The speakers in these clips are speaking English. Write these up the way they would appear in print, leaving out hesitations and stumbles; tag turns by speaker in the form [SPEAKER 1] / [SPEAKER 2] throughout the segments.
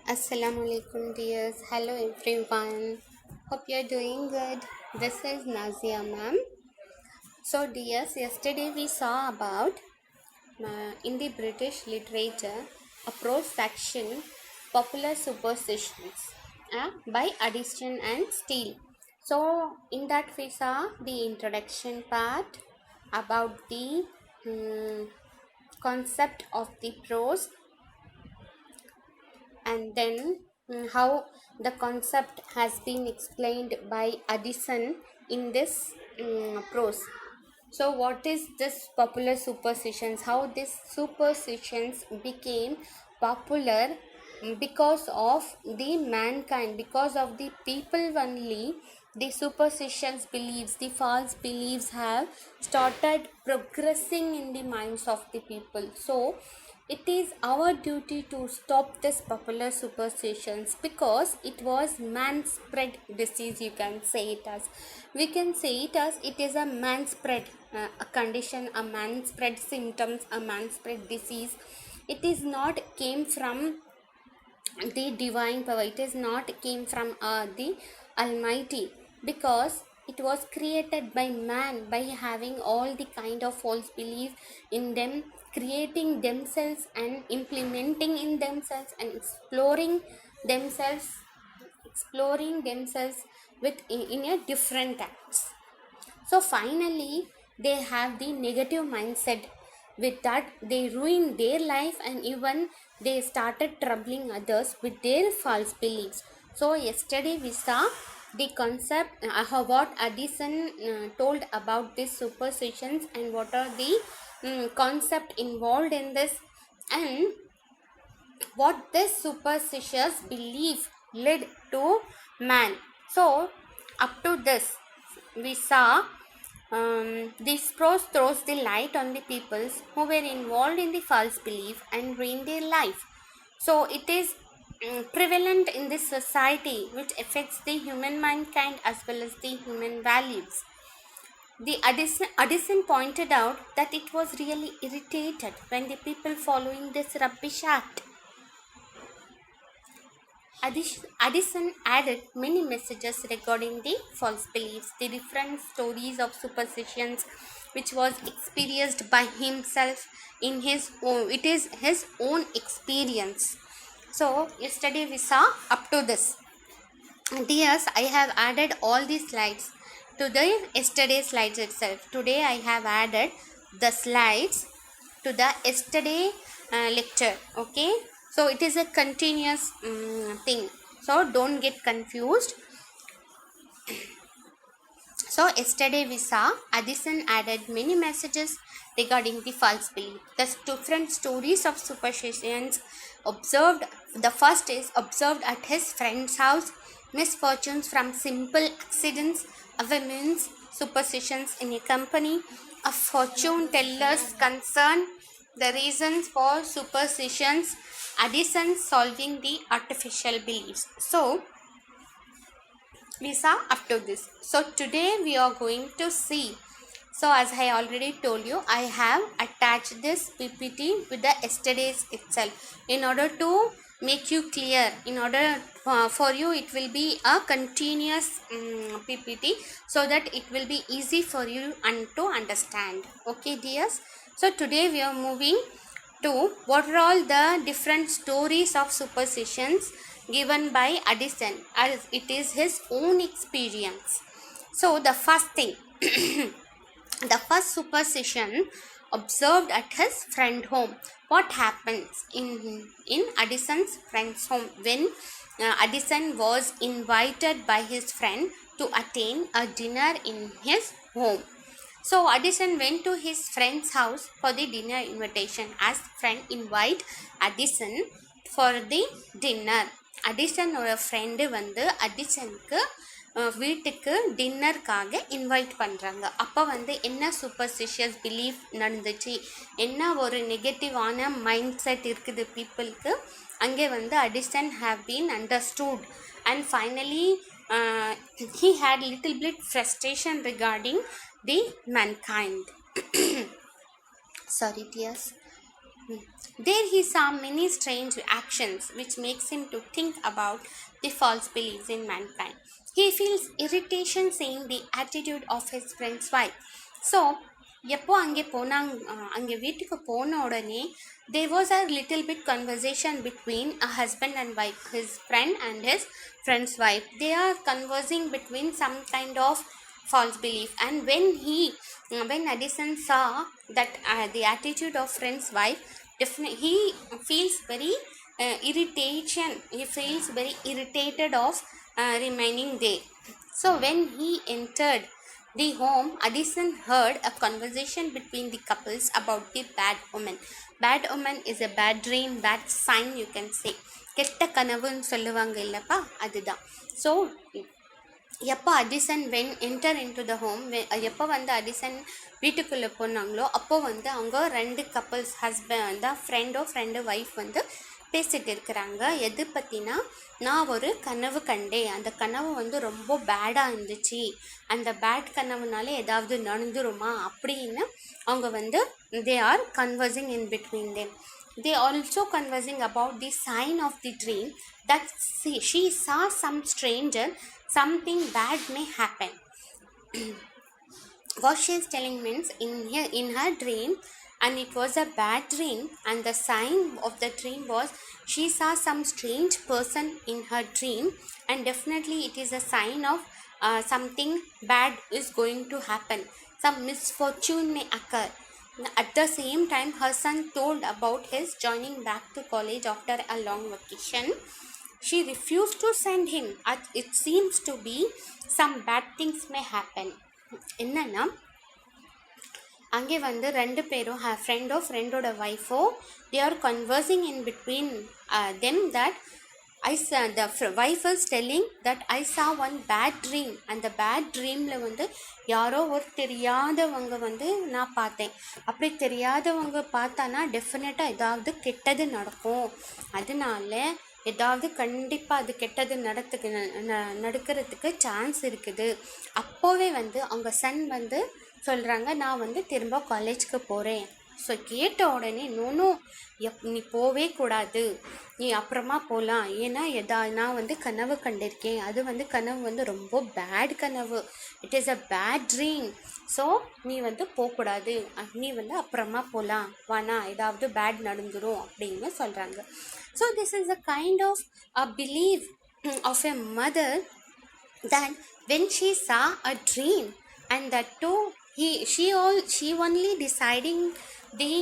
[SPEAKER 1] Assalamualaikum dears. Hello everyone. Hope you're doing good. This is Nazia ma'am. So dears, yesterday we saw about in the British literature a prose section popular superstitions by Addison and Steele. So in that we saw the introduction part about the concept of the prose, and then how the concept has been explained by Addison in this prose. So what is this popular superstitions, how these superstitions became popular because of the mankind, because of the people only. The superstitions beliefs, the false beliefs have started progressing in the minds of the people. So it is our duty to stop this popular superstitions, because it was man spread disease. You can say it as, we can say it as, it is a man spread a condition, a man spread symptoms, a man spread disease. It is not came from the divine power, it is not came from the Almighty, because it was created by man, by having all the kind of false belief in them, creating themselves and implementing in themselves and exploring themselves with in a different acts. So finally they have the negative mindset. With that they ruin their life, and even they started troubling others with their false beliefs. So yesterday we saw the concept, what Addison told about these superstitions, and what are the concept involved in this, and what this superstitious belief led to man. So up to this we saw this prose throws the light on the peoples who were involved in the false belief and ruined their life. So it is prevalent in this society, which affects the human mankind as well as the human values. The Addison pointed out that it was really irritated when the people following this rubbish act. Addison added many messages regarding the false beliefs, the different stories of superstitions which was experienced by himself in his own, it is his own experience. So yesterday we saw up to this. Dears, I have added all these slides to the yesterday slides itself. Today I have added the slides to the yesterday lecture. Okay, so it is a continuous thing, so don't get confused. So yesterday we saw Addison added many messages regarding the false belief. The different stories of superstitions observed. The first is observed at his friend's house, misfortunes from simple accidents, a women's superstitions in a company, a fortune teller's concern, the reasons for superstitions, Addison solving the artificial beliefs. So we saw up to this. So today we are going to see. So as I already told you, I have attached this PPT with the yesterday's itself in order to make you clear. In order for you, it will be a continuous PPT, so that it will be easy for you to understand. Okay dears. So today we are moving to what are all the different stories of superstitions given by Addison, as it is his own experience. So the first thing, the first superstition observed at his friend home. What happens in Addison's friend's home when Addison was invited by his friend to attend a dinner in his home. So Addison went to his friend's house for the dinner invitation, as friend invite Addison for the dinner. அடிசனோட friend வந்து அடிசனுக்கு வீட்டுக்கு டின்னருக்காக invite பண்ணுறாங்க. அப்போ வந்து என்ன superstitious belief நடந்துச்சு, என்ன ஒரு நெகட்டிவான மைண்ட் செட் இருக்குது பீப்புளுக்கு, அங்கே வந்து Addison have been understood, and finally he had little bit frustration regarding the mankind. Sorry tears. There he saw many strange actions which makes him to think about the false beliefs in mankind. He feels irritation seeing the attitude of his friend's wife. So எப்போ அங்கே போனாங்க, அங்கே வீட்டுக்கு போன உடனே there was a little bit conversation between a husband and wife, his friend and his friend's wife. They are conversing between some kind of false belief, and when Addison saw that the attitude of friend's wife, definitely he feels very irritation. He feels very irritated of remaining there. So when he entered the home, Addison heard a conversation between the couples about the bad omen. Bad omen is a bad dream, bad sign you can say. கெட்ட கனவுன்னு சொல்லுவாங்க இல்லப்பா, அதுதான். So எப்போ Addison enter into the home, எப்போ வந்து Addison வீட்டுக்குள்ளே போனாங்களோ அப்போ வந்து அவங்க 2 கப்பல்ஸ் ஹஸ்பண்ட் தான் ஃப்ரெண்டு ஒய்ஃப் வந்து பேசிகிட்டு இருக்கிறாங்க. எது பற்றினா, நான் ஒரு கனவு கண்டேன், அந்த கனவு வந்து ரொம்ப பேடாக இருந்துச்சு, அந்த பேட் கனவுனால ஏதாவது நடந்துருமா அப்படின்னு அவங்க வந்து they are conversing in between them. They also conversing about the sign of the dream that she saw some stranger, something bad may happen. What she is telling means in her dream, and it was a bad dream, and the sign of the dream was she saw some strange person in her dream, and definitely it is a sign of something bad is going to happen, some misfortune may occur. At the same time, her son told about his joining back to college after a long vacation. She refused to send him. It seems to be some bad things may happen. என்னன்னா, அங்கே வந்து 2 பேரும் ஃப்ரெண்டோட ஒய்ஃபோ they are conversing in between them that the wife is telling that I saw one bad dream. அந்த bad ட்ரீமில் வந்து யாரோ ஒரு தெரியாதவங்க வந்து நான் பார்த்தேன். அப்படி தெரியாதவங்க பார்த்தானா டெஃபினட்டாக ஏதாவது கெட்டது நடக்கும், அதனால ஏதாவது கண்டிப்பாக அது கெட்டது நடக்கிறதுக்கு சான்ஸ் இருக்குது. அப்போவே வந்து அவங்க சன் வந்து சொல்கிறாங்க, நான் வந்து திரும்ப காலேஜ்க்கு போகிறேன். ஸோ கேட்ட உடனே நோனோ நீ போவே கூடாது, நீ அப்புறமா போகலாம், ஏன்னா நான் வந்து கனவு கண்டிருக்கேன், அது வந்து கனவு வந்து ரொம்ப பேட் கனவு, it is a bad dream. So நீ வந்து போகக்கூடாது, நீ வந்து அப்புறமா போகலாம், வானா ஏதாவது பேட் நடந்துடும் அப்படின்னு சொல்கிறாங்க. So this is a kind of a belief of a mother that when she saw a dream, and that too she only deciding the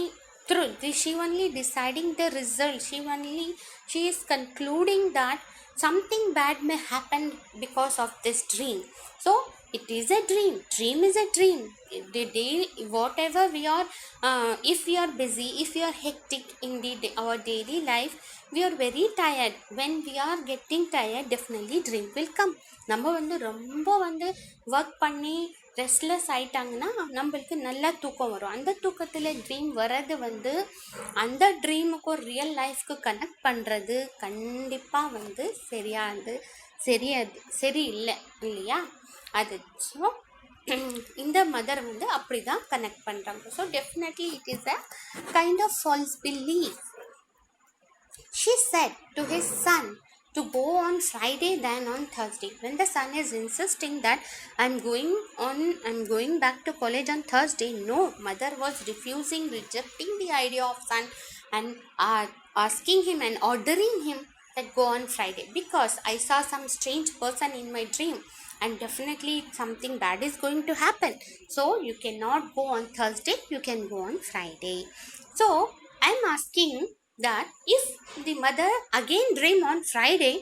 [SPEAKER 1] truth, she only deciding the result, she is concluding that something bad may happen because of this dream. So it is a dream is a dream. The day whatever we are if we are busy, if we are hectic in our daily life, we are very tired. When we are getting tired, definitely dream will come. நம்ம வந்து ரொம்ப வந்து work பண்ணி restless ஆகிட்டாங்கன்னா நம்மளுக்கு நல்லா தூக்கம் வரும். அந்த தூக்கத்தில் ட்ரீம் வர்றது வந்து அந்த ட்ரீமுக்கும் ரியல் லைஃப்க்கு கனெக்ட் பண்ணுறது கண்டிப்பாக வந்து சரியில்லை இல்லையா அது. ஸோ இந்த மதர் வந்து அப்படி தான் கனெக்ட் பண்ணுறாங்க. So definitely it is a kind of false belief. She said to his son to go on Friday than on Thursday. When the son is insisting that I'm going back to college on Thursday, no, mother was rejecting the idea of son, and asking him and ordering him that go on Friday, because I saw some strange person in my dream, and definitely something bad is going to happen. So you cannot go on Thursday, you can go on Friday. So I'm asking that if the mother again dream on Friday,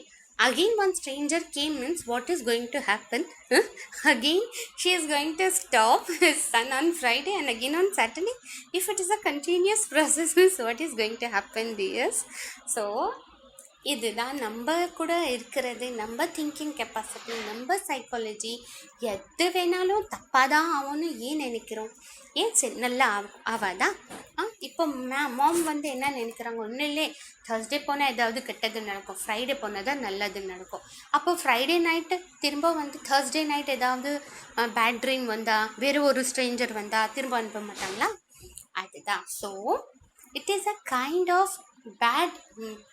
[SPEAKER 1] again one stranger came, means what is going to happen? Again she is going to stop his son on Friday and again on Saturday. If it is a continuous process, means what is going to happen dears? So இதுதான் நம்ம கூட இருக்கிறது, நம்ம thinking capacity, நம்ம psychology. எது வேணாலும் தப்பாக தான் ஆகும்னு ஏன் நினைக்கிறோம்? ஏன் சரி நல்லா ஆவாதான்? இப்போ மாம் வந்து என்ன நினைக்கிறாங்க, ஒன்றும் இல்லை, Thursday போனால் ஏதாவது கெட்டது நடக்கும், ஃப்ரைடே போனால் தான் நல்லது நடக்கும். அப்போ ஃப்ரைடே நைட்டு திரும்ப வந்து Thursday நைட் ஏதாவது பேட் ட்ரீம் வந்தால், வேறு ஒரு ஸ்ட்ரேஞ்சர் வந்தால் திரும்ப அனுப்ப மாட்டாங்களா? அதுதான். So It is a kind of bad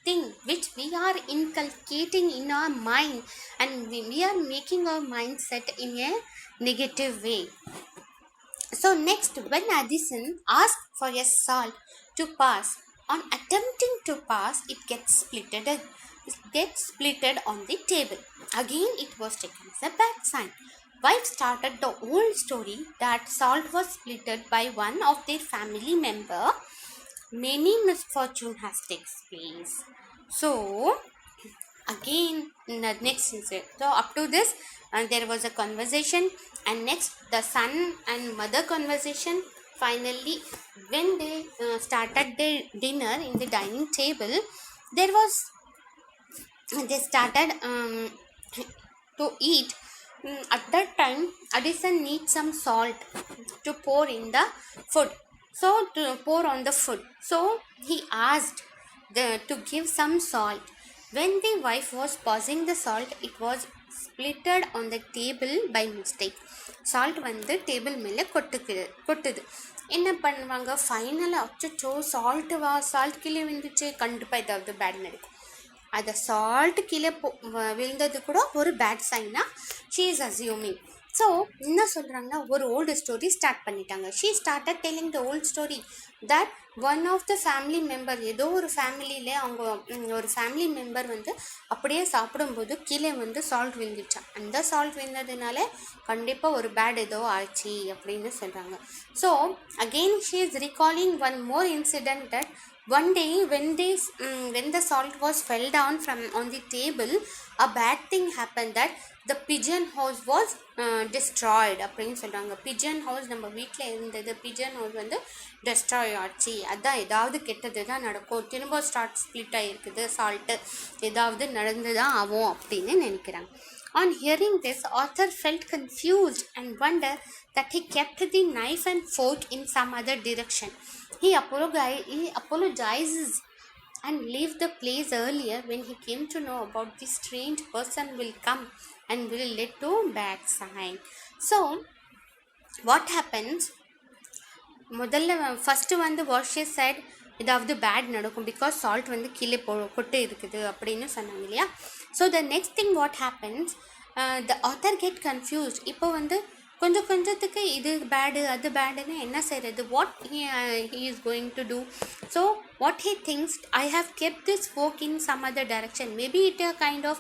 [SPEAKER 1] thing which we are inculcating in our mind, and we are making our mindset in a negative way. So next, when Addison asked for a salt to pass, on attempting to pass, it gets splitted on the table. Again, it was taken as a bad sign. Wife started the old story that salt was splitted by one of their family member. Many misfortune has takes place. So again, in the next incident. So up to this, there was a conversation, and next the son and mother conversation. Finally, when they started their dinner in the dining table, there was they started to eat. At that time, Addison needs some salt to pour in the food. So to pour on the food. So he asked to give some salt. When the wife was passing the salt, it was splitted on the table by mistake. Salt வந்து table மேலே கொட்டுது. என்ன பண்ணுவாங்க, ஃபைனலாக அச்சோ salt கீழே விழுந்துச்சு, கண்டிப்பாக ஏதாவது பேட் நடக்கும். அந்த சால்ட் கீழே விழுந்தது கூட ஒரு பேட் சைனா ஷீ இஸ் அசியூமிங். ஸோ என்ன சொல்கிறாங்கன்னா, ஒரு ஓல்டு ஸ்டோரி ஸ்டார்ட் பண்ணிட்டாங்க. She started telling the old story that one of the family member, ஏதோ ஒரு ஃபேமிலியில் அவங்க ஒரு ஃபேமிலி மெம்பர் வந்து அப்படியே சாப்பிடும்போது கீழே வந்து சால்ட் விழுந்துச்சான். அந்த சால்ட் விழுந்ததுனால கண்டிப்பாக ஒரு பேட் ஏதோ ஆச்சு அப்படின்னு சொல்கிறாங்க. So again she is recalling one more incident that one day when the salt was fell down from on the table, a bad thing happened, that the pigeon house was destroyed அப்படின்னு சொல்கிறாங்க. Pigeon house நம்ம வீட்டில் இருந்தது, pigeon house வந்து destroy ஆச்சு. அதான் ஏதாவது கெட்டது தான் நடக்கும், திரும்ப ஸ்ப்ளிட் ஆகிருக்குது சால்ட்டு, ஏதாவது நடந்து தான் ஆகும் அப்படின்னு நினைக்கிறாங்க. On hearing this, author felt confused and wondered that he kept the knife and fork in some other direction. He apologizes and leave the place earlier when he came to know about the strange person will come and will lead to bad sign. So what happens, முதல்ல first வந்து what she said, ஏதாவது bad நடக்கும் because salt வந்து கீழே கொட்டு இருக்குது அப்படின்னு சொன்னாங்க இல்லையா. So the next thing what happens, the author get confused. இப்போ வந்து கொஞ்சத்துக்கு இது பேடு அது பேடுன்னு என்ன செய்கிறது, what he is going to do. So what he thinks, I have kept this fork in some other direction, maybe it a kind of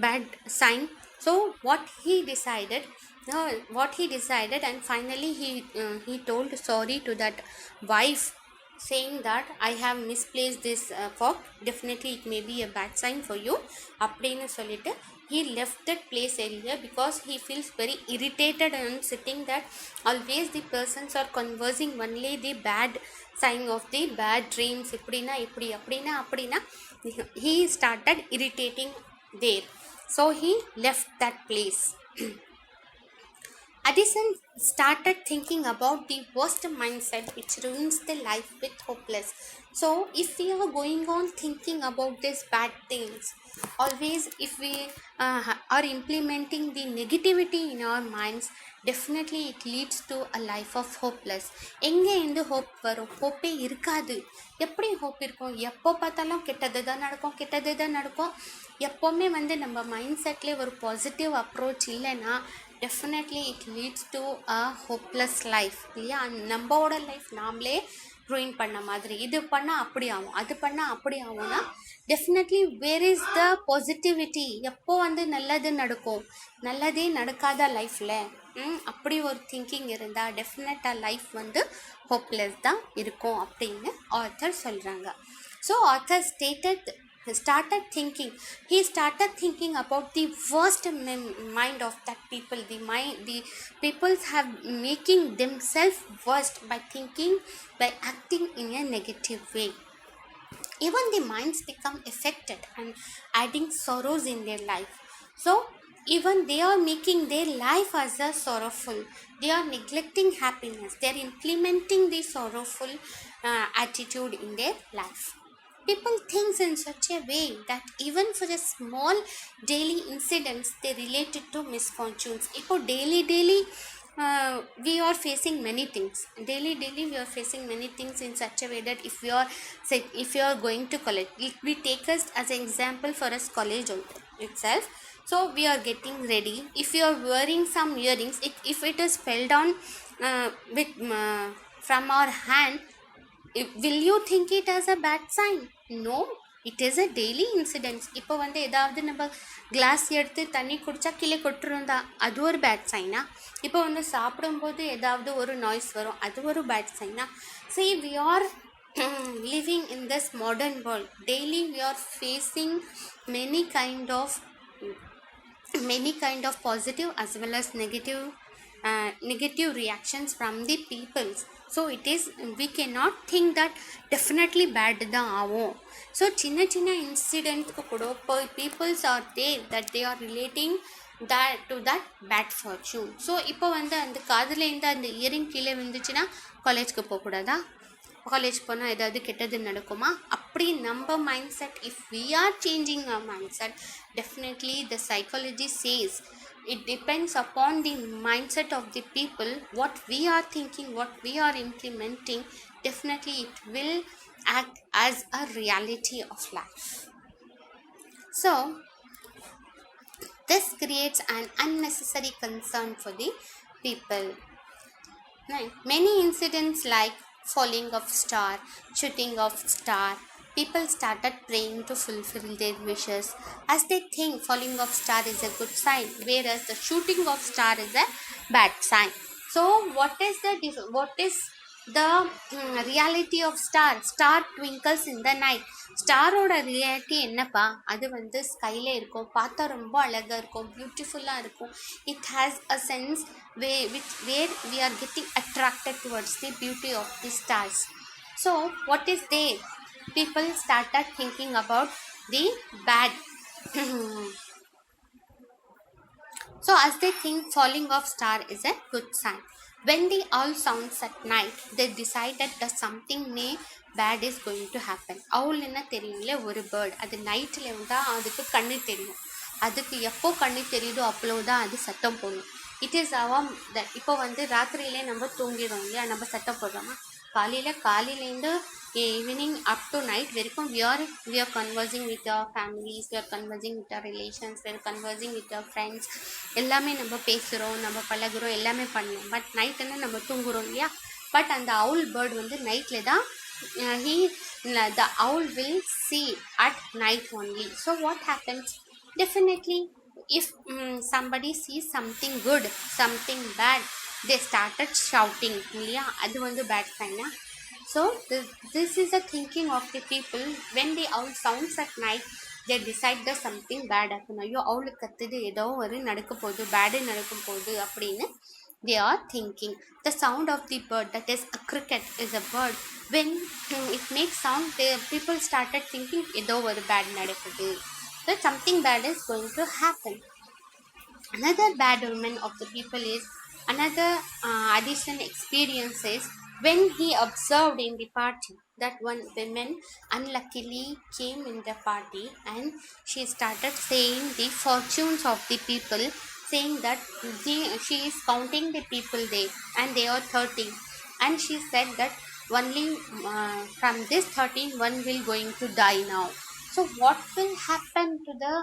[SPEAKER 1] bad sign. So what he decided, and finally he told sorry to that wife, saying that I have misplaced this fork, definitely it may be a bad sign for you அப்படின்னு சொல்லிட்டு he left that place earlier because he feels very irritated and sitting that always the persons are conversing only the bad sign of the bad dreams, அப்படின்னா he started irritating there. So he left that place. Addison started thinking about the worst mindset which ruins the life with hopeless. So if we are going on thinking about these bad things, always if we are implementing the negativity in our minds, definitely it leads to a life of hopeless. எங்கே இருந்து hope வரும்? ஹோப்பே இருக்காது. எப்படி hope இருக்கும்? எப்போ பார்த்தாலும் கெட்டது தான் நடக்கும். எப்போவுமே வந்து நம்ம மைண்ட் செட்லேயே ஒரு பாசிட்டிவ் அப்ரோச் இல்லைன்னா definitely it leads to a hopeless life இல்லையா. நம்மளோட லைஃப் நாமளே ருயின் பண்ண மாதிரி, இது பண்ணால் அப்படி ஆகும், அது பண்ணால் அப்படி ஆகும்னா definitely where is the positivity? எப்போ வந்து நல்லது நடக்கும்? நல்லதே நடக்காத லைஃப்பில் அப்படி ஒரு திங்கிங் இருந்தால் டெஃபினட்டாக லைஃப் வந்து ஹோப்லெஸ் தான் இருக்கும் அப்படின்னு ஆத்தர் சொல்கிறாங்க. So author started thinking about the worst mind of that people. The peoples have making themselves worst by acting in a negative way. Even the minds become affected and adding sorrows in their life. So even they are making their life as a sorrowful, they are neglecting happiness, they are implementing the sorrowful attitude in their life. People think in such a way that even for a small daily incidents they relate it to misfortunes. இப்போ daily we are facing many things daily. We are facing many things in such a way that if we are say if you are going to college, if we take us as an example for us college itself. So we are getting ready. If you are wearing some earrings, if it is fell down with from our hand, will you think it as a bad sign? No, it is a daily incidents. இப்போ வந்து ஏதாவது நம்ம class எடுத்து தண்ணி குடிச்சா கீழே கொட்டுருந்தா அது ஒரு பேட் சைனா? இப்போ வந்து சாப்பிடும்போது ஏதாவது ஒரு நாய்ஸ் வரும், அது ஒரு பேட் சைனா? See, we are living in this modern world. Daily we are facing many kind of positive as well as negative reactions from the peoples. So it is, we cannot think that definitely bad தான் ஆகும். So சின்ன சின்ன இன்சிடென்ட்க்கு கூட peoples are there that they are relating that to that bad fortune. So இப்போ வந்து அந்த காதுலேருந்து அந்த earring கீழே விழுந்துச்சுன்னா காலேஜ்க்கு போகக்கூடாதா? காலேஜ் போனால் ஏதாவது கெட்டது நடக்குமா? அப்படி நம்ம mind set, if we are changing our mind set, definitely the psychology says it depends upon the mindset of the people. What we are thinking, what we are implementing, definitely it will act as a reality of life. So this creates an unnecessary concern for the people. Right. Many incidents like falling of star, shooting of star, people started praying to fulfill their wishes as they think falling of star is a good sign, whereas the shooting of star is a bad sign. So what is the reality of star twinkles in the night. ஸ்டாரோட reality என்னப்பா? அது வந்து ஸ்கைல இருக்கும், பார்த்தா ரொம்ப அழகாக இருக்கும், பியூட்டிஃபுல்லாக இருக்கும். It has a sense where we are getting attracted towards the beauty of the stars. So what is there? People started thinking about the bad. So as they think falling of star is a good sign. When the owl sounds at night, they decided that something bad is going to happen. owl என்ன தெரியும்ல, ஒரு bird. அது நைட்டில் இருந்தால் அதுக்கு கண்ணு தெரியும். அதுக்கு எப்போ கண்ணு தெரியுதோ அப்போதான் அது சத்தம் போடணும். இட் இஸ் அவம் த இப்போ வந்து ராத்திரியிலே நம்ம தூங்கிடும் இல்லையா, நம்ம சத்தம் போடுறோமா? காலையிலேருந்து ஈவினிங் அப் டு நைட் வரைக்கும் we are conversing with our families, we are conversing with our relations, we are conversing with our friends. எல்லாமே நம்ம பேசுகிறோம், நம்ம பழகுறோம், எல்லாமே பண்ணோம். பட் நைட்டுன்னு நம்ம தூங்குறோம் இல்லையா? பட் அந்த அவுல் பேர்டு வந்து நைட்டில் தான் the owl will see at night only. So what happens? Definitely if somebody sees something good, something bad, they started shouting இல்லையா, அது வந்து பேட் சைனா? So this is a thinking of the people. When the owl sounds at night, they decide that something bad happen. ஐயோ அவுளு கத்துது, ஏதோ ஒரு நடக்க போகுது, பேடு நடக்க போகுது அப்படின்னு they are thinking. The sound of the bird, that is a cricket, is a bird. When it makes sound, the people started thinking ஏதோ ஒரு bad நடக்குது, that something bad is going to happen. Another bad omen of the people is another addition experiences when he observed in the party that one woman unluckily came in the party and she started saying the fortunes of the people, saying that she is counting the people there and they are 13, and she said that only from this 13 one will going to die now. So what will happen to the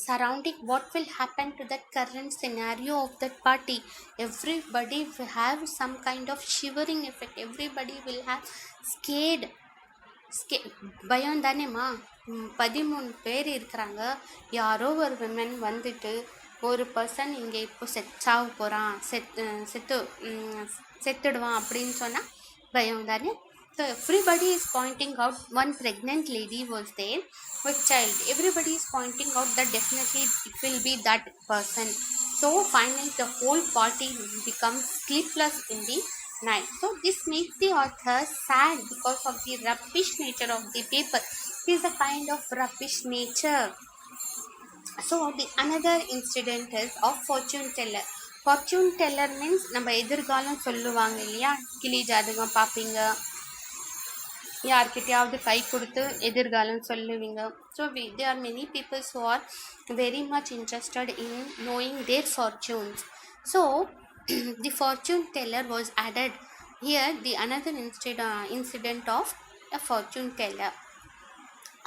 [SPEAKER 1] surrounding? What will happen to that current scenario of that party? Everybody will have some kind of shivering effect. Everybody will have scared பயம் தானேம்மா. 13 பேர் இருக்கிறாங்க, யாரோ ஒரு women வந்துட்டு ஒரு person இங்கே இப்போ சாவு போகிறான், செத்துடுவான் அப்படின்னு சொன்னால் பயம் தானே. So everybody is pointing out, one pregnant lady was there with child. Everybody is pointing out that definitely it will be that person. So finally the whole party becomes sleepless in the night. So this makes the author sad because of the rubbish nature of the paper. It is a kind of rubbish nature. So the another incident is of fortune teller. Fortune teller means நம்ம எதிர்காலம் சொல்லுவாங்க இல்லையா, கிளி ஜாதகம் பார்ப்பீங்க, யார்கிட்டயாவது கை கொடுத்து எதிர்காலம் சொல்லுவீங்க. So there are many people who are very much interested in knowing their fortunes. So the fortune teller was added here. The another incident of a fortune teller,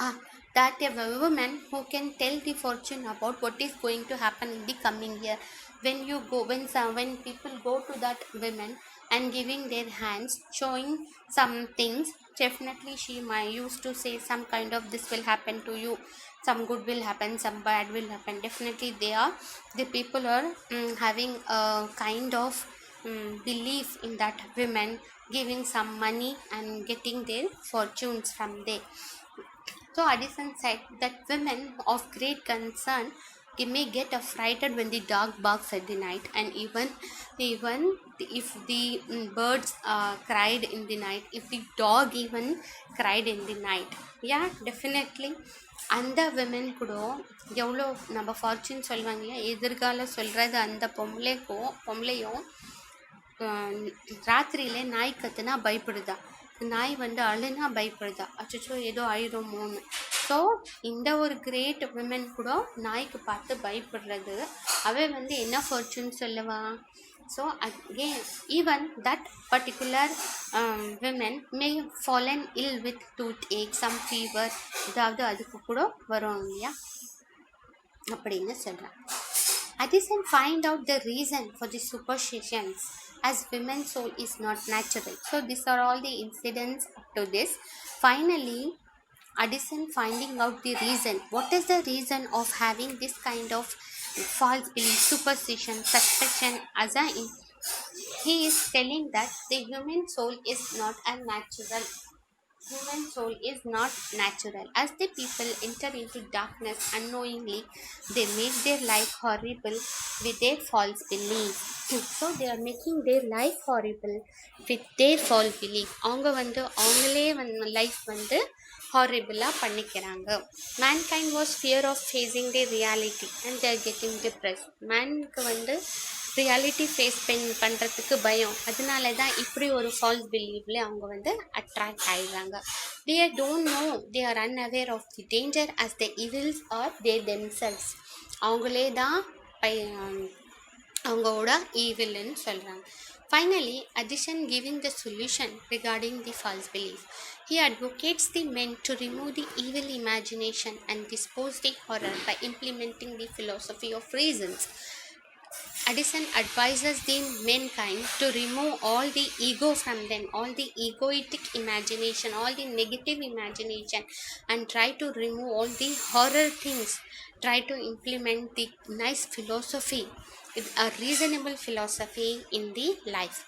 [SPEAKER 1] uh, that a woman who can tell the fortune about what is going to happen in the coming year. When you go, when people go to that woman and giving their hands, showing some things, definitely she might used to say some kind of this will happen to you, some good will happen, some bad will happen. Definitely they are, the people are having a kind of belief in that women, giving some money and getting their fortunes from there. So Addison said that women of great concern may get affrighted when the dog barks at the night, and even if the birds cried in the night, if the dog even cried in the night. Yeah, definitely. அந்த women கூட எவ்வளோ நம்ம fortune சொல்லுவாங்க இல்லையா, எதிர்காலம் சொல்கிறது அந்த பொம்பளையும் ராத்திரியில நாய் கத்துனா பயப்படுதா, நாய் வந்து அழுனா பயப்படுதா, அச்சோ ஏதோ ஆயிடுமோன்னு. ஸோ இந்த ஒரு கிரேட் விமன் கூட நாய்க்கு பார்த்து பயப்படுறது, அவன் வந்து என்ன ஃபார்ச்சூன் சொல்லுவா. So again even that particular women may fallen ill with tooth ache, some fever, ஏதாவது அதுக்கு கூட வரும் இல்லையா அப்படின்னு சொல்கிறான். Addison find out the reason for the superstitions, as women's soul is not natural. So these are all the incidents up to this. Finally, Addison finding out the reason. What is the reason of having this kind of false belief, superstition, suspicion? He is telling that the human soul is not a natural. Human soul is not natural. As the people enter into darkness unknowingly, they make their life horrible with their false belief. So they are making their life horrible with their false belief. அவங்க வந்து அவங்களே life வந்து ஹாரிபிளாக பண்ணிக்கிறாங்க. Mankind was fear of facing the reality and their getting depress. மேனுக்கு வந்து reality face பண்ணுறதுக்கு பயம், அதனால தான் இப்படி ஒரு ஃபால்ஸ் பிலீவ்ல அவங்க வந்து அட்ராக்ட் ஆகிடுறாங்க. They don't know, they are unaware of the danger as the evils are they themselves. அவங்களே தான் அவங்களோட ஈவில்னு சொல்கிறாங்க. Finally, Addison giving the solution regarding the false belief. He advocates the men to remove the evil imagination and dispose the horror by implementing the philosophy of reasons. Addison advises the mankind to remove all the ego from them, all the egoic imagination, all the negative imagination, and try to remove all the horror things. Try to implement the nice philosophy, a reasonable philosophy in the life.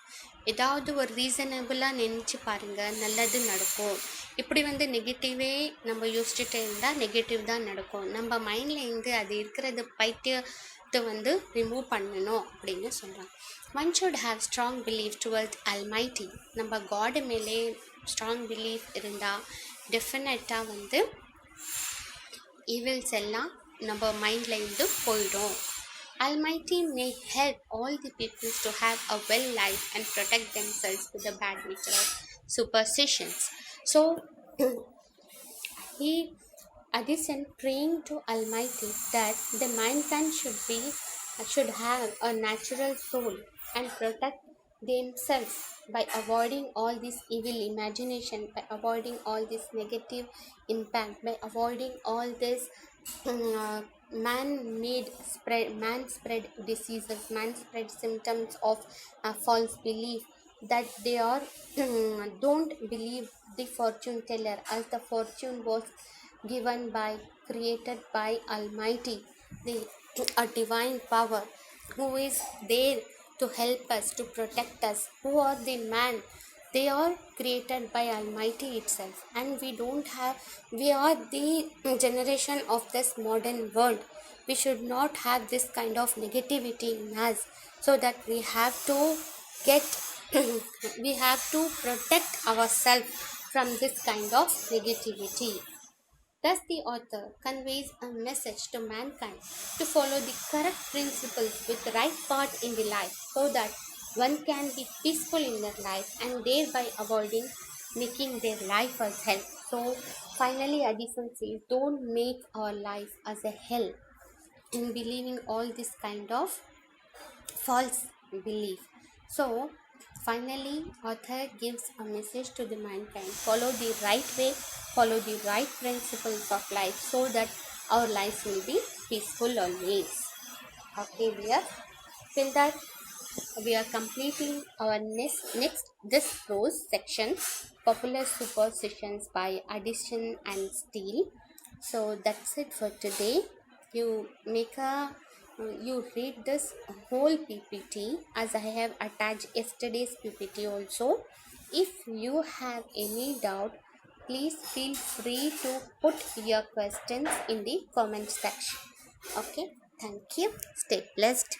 [SPEAKER 1] ஏதாவது ஒரு ரீசனபிளாக நினச்சி பாருங்கள், நல்லது நடக்கும். இப்படி வந்து நெகட்டிவே நம்ம யோசிச்சுட்டு இருந்தால் நெகட்டிவ் தான் நடக்கும். நம்ம மைண்டில் இருந்து அது இருக்கிறது பைத்தியத்தை வந்து ரிமூவ் பண்ணணும் அப்படின்னு சொல்கிறாங்க. One should have strong belief towards almighty. நம்ம காடு மேலே ஸ்ட்ராங் பிலீஃப் இருந்தால் டெஃபினட்டாக வந்து ஈவில்ஸ் எல்லாம் நம்ம மைண்டில் இருந்து போயிடும். Almighty may help all the people to have a well life and protect themselves with the bad nature of superstitions. So, Addison praying to Almighty that the mankind should have a natural soul and protect themselves by avoiding all this evil imagination, by avoiding all this negative impact, by avoiding all this man spread diseases, man spread symptoms of false belief, that they are don't believe the fortune teller, as the fortune was given by, created by Almighty, a divine power who is there to help us, to protect us. Who are the man? They are created by Almighty itself, and we are the generation of this modern world. We should not have this kind of negativity in us, so that we have to we have to protect ourselves from this kind of negativity. Thus, the author conveys a message to mankind to follow the correct principles with the right path in the life, so that one can be peaceful in their life and thereby avoiding making their life as hell. So, finally, Addison says, don't make our life as a hell in believing all this kind of false belief. So, finally, author gives a message to the mankind: follow the right way, follow the right principles of life, so that our lives will be peaceful always. Okay, dear. Till that, we are completing our next this prose section, popular superstitions by Addison and Steele. So that's it for today. You make a you read this whole PPT as I have attached yesterday's PPT also. If you have any doubt, please feel free to put your questions in the comment section. Okay, thank you. Stay blessed.